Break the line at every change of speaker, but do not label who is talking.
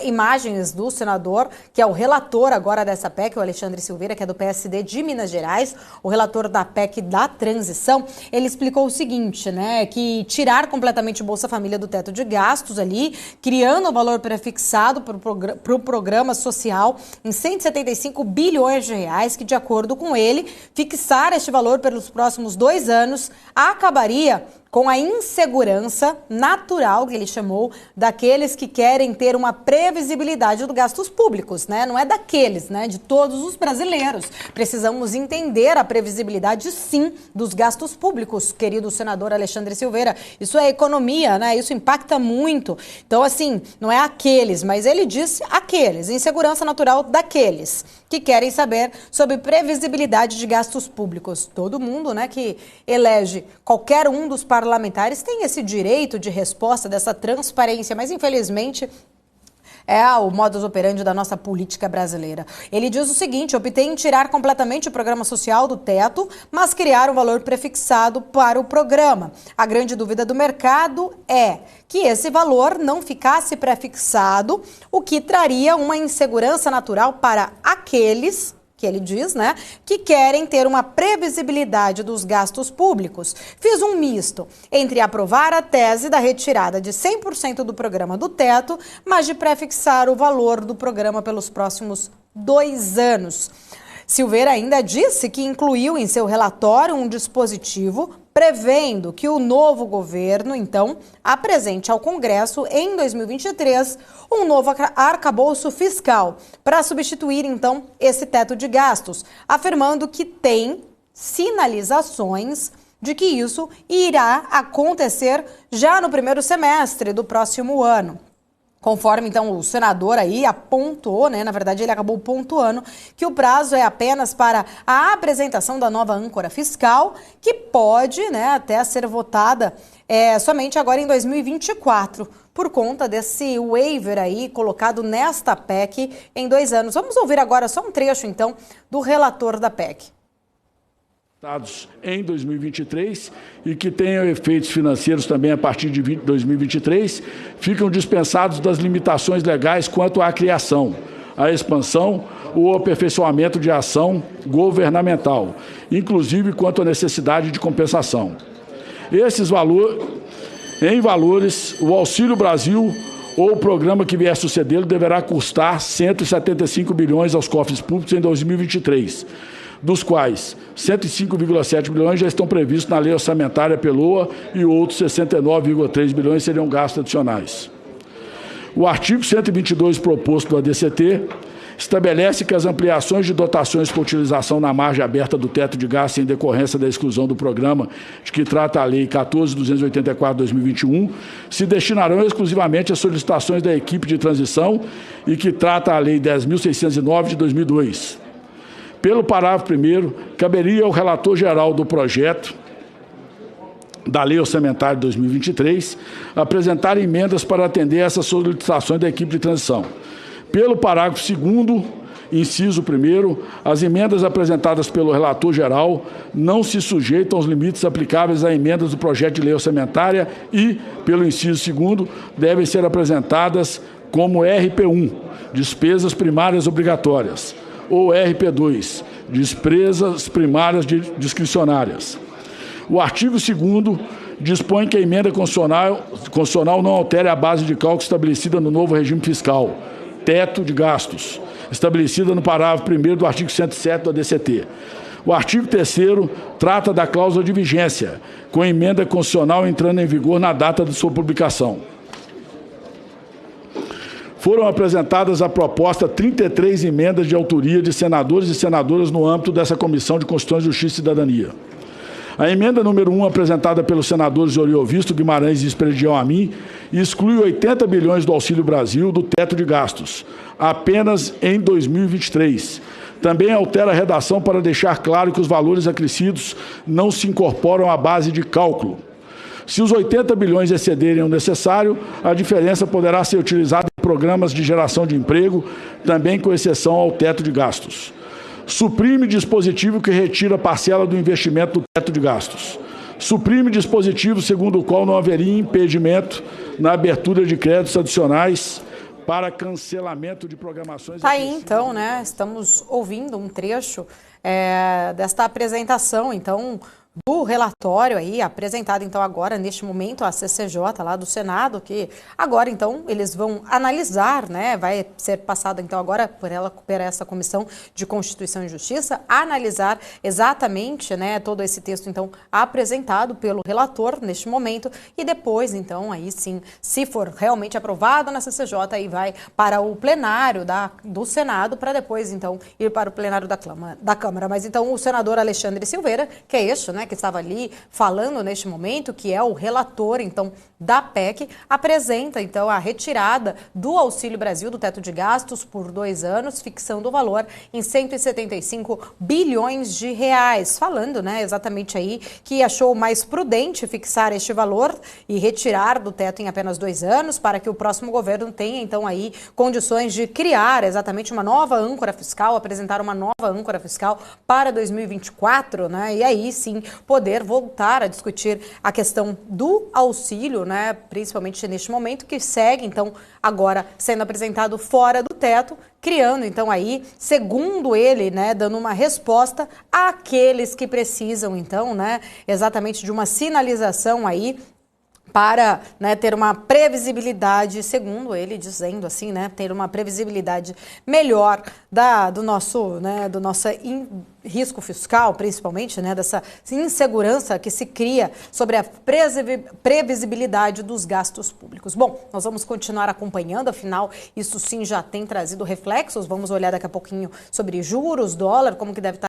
Imagens do senador, que é o relator agora dessa PEC, o Alexandre Silveira, que é do PSD de Minas Gerais, o relator da PEC da transição. Ele explicou o seguinte, né, que tirar completamente o Bolsa Família do teto de gastos ali, criando o valor prefixado para o programa social em 175 bilhões de reais, que de acordo com ele, fixar este valor pelos próximos 2 anos acabaria com a insegurança natural, que ele chamou, daqueles que querem ter uma previsibilidade dos gastos públicos, né? Não é daqueles, né? De todos os brasileiros. Precisamos entender a previsibilidade, sim, dos gastos públicos, querido senador Alexandre Silveira. Isso é economia, né? Isso impacta muito. Então, assim, não é aqueles, mas ele disse aqueles, insegurança natural daqueles que querem saber sobre previsibilidade de gastos públicos. Todo mundo, né, que elege qualquer um dos parlamentares tem esse direito de resposta, dessa transparência, mas infelizmente é o modus operandi da nossa política brasileira. Ele diz o seguinte: optei em tirar completamente o programa social do teto, mas criar um valor prefixado para o programa. A grande dúvida do mercado é que esse valor não ficasse prefixado, o que traria uma insegurança natural para aqueles que ele diz, né, que querem ter uma previsibilidade dos gastos públicos. Fiz um misto entre aprovar a tese da retirada de 100% do programa do teto, mas de prefixar o valor do programa pelos próximos 2 anos. Silveira ainda disse que incluiu em seu relatório um dispositivo prevendo que o novo governo, então, apresente ao Congresso em 2023 um novo arcabouço fiscal para substituir, então, esse teto de gastos, afirmando que tem sinalizações de que isso irá acontecer já no primeiro semestre do próximo ano. Conforme, então, o senador aí apontou, né, na verdade ele acabou pontuando que o prazo é apenas para a apresentação da nova âncora fiscal, que pode, né, até ser votada somente agora em 2024, por conta desse waiver aí colocado nesta PEC em 2 anos. Vamos ouvir agora só um trecho, então, do relator da PEC.
Em 2023 e que tenham efeitos financeiros também a partir de 2023, ficam dispensados das limitações legais quanto à criação, à expansão ou aperfeiçoamento de ação governamental, inclusive quanto à necessidade de compensação. Em valores, o Auxílio Brasil ou o programa que vier sucedê-lo deverá custar 175 bilhões aos cofres públicos em 2023. Dos quais 105,7 bilhões já estão previstos na lei orçamentária PELOA e outros 69,3 bilhões seriam gastos adicionais. O artigo 122 proposto do ADCT estabelece que as ampliações de dotações com utilização na margem aberta do teto de gastos em decorrência da exclusão do programa de que trata a Lei 14.284/2021 se destinarão exclusivamente às solicitações da equipe de transição e que trata a Lei 10.609 de 2002. Pelo parágrafo 1º, caberia ao relator geral do projeto da Lei Orçamentária de 2023 apresentar emendas para atender essas solicitações da equipe de transição. Pelo parágrafo 2º, inciso 1º, as emendas apresentadas pelo relator geral não se sujeitam aos limites aplicáveis a emendas do projeto de lei orçamentária e, pelo inciso 2º, devem ser apresentadas como RP1, despesas primárias obrigatórias, ou RP2, despesas primárias discricionárias. O artigo 2º dispõe que a emenda constitucional não altere a base de cálculo estabelecida no novo regime fiscal, teto de gastos, estabelecida no parágrafo 1º do artigo 107 do ADCT. O artigo 3º trata da cláusula de vigência, com a emenda constitucional entrando em vigor na data de sua publicação. Foram apresentadas a proposta 33 emendas de autoria de senadores e senadoras no âmbito dessa Comissão de Constituição, Justiça e Cidadania. A emenda número 1, apresentada pelos senadores Oriovisto, Guimarães e Espredião Amin, exclui 80 bilhões do Auxílio Brasil do teto de gastos, apenas em 2023. Também altera a redação para deixar claro que os valores acrescidos não se incorporam à base de cálculo. Se os 80 bilhões excederem o necessário, a diferença poderá ser utilizada em programas de geração de emprego, também com exceção ao teto de gastos. Suprime dispositivo que retira parcela do investimento do teto de gastos. Suprime dispositivo segundo o qual não haveria impedimento na abertura de créditos adicionais para cancelamento de programações.
Tá aí então, né? Estamos ouvindo um trecho desta apresentação, então, do relatório aí, apresentado então agora, neste momento, a CCJ lá do Senado, que agora então eles vão analisar, né, vai ser passado então agora por essa Comissão de Constituição e Justiça, analisar exatamente, né, todo esse texto então apresentado pelo relator neste momento e depois então aí sim, se for realmente aprovado na CCJ, aí vai para o plenário do Senado para depois então ir para o plenário da Câmara. Mas então o senador Alexandre Silveira, que é este, né, que estava ali falando neste momento, que é o relator, então, da PEC, apresenta, então, a retirada do Auxílio Brasil, do teto de gastos, por 2 anos, fixando o valor em 175 bilhões de reais. Falando, né, exatamente aí, que achou mais prudente fixar este valor e retirar do teto em apenas 2 anos, para que o próximo governo tenha, então, aí, condições de criar exatamente uma nova âncora fiscal, apresentar uma nova âncora fiscal para 2024, né, e aí, sim, poder voltar a discutir a questão do auxílio, né, principalmente neste momento, que segue, então, agora sendo apresentado fora do teto, criando, então, aí, segundo ele, né, dando uma resposta àqueles que precisam, então, né, exatamente de uma sinalização aí, para, né, ter uma previsibilidade, segundo ele dizendo assim, né, ter uma previsibilidade melhor do nosso risco fiscal, principalmente, né, dessa insegurança que se cria sobre a previsibilidade dos gastos públicos. Bom, nós vamos continuar acompanhando, afinal, isso sim já tem trazido reflexos. Vamos olhar daqui a pouquinho sobre juros, dólar, como que deve estar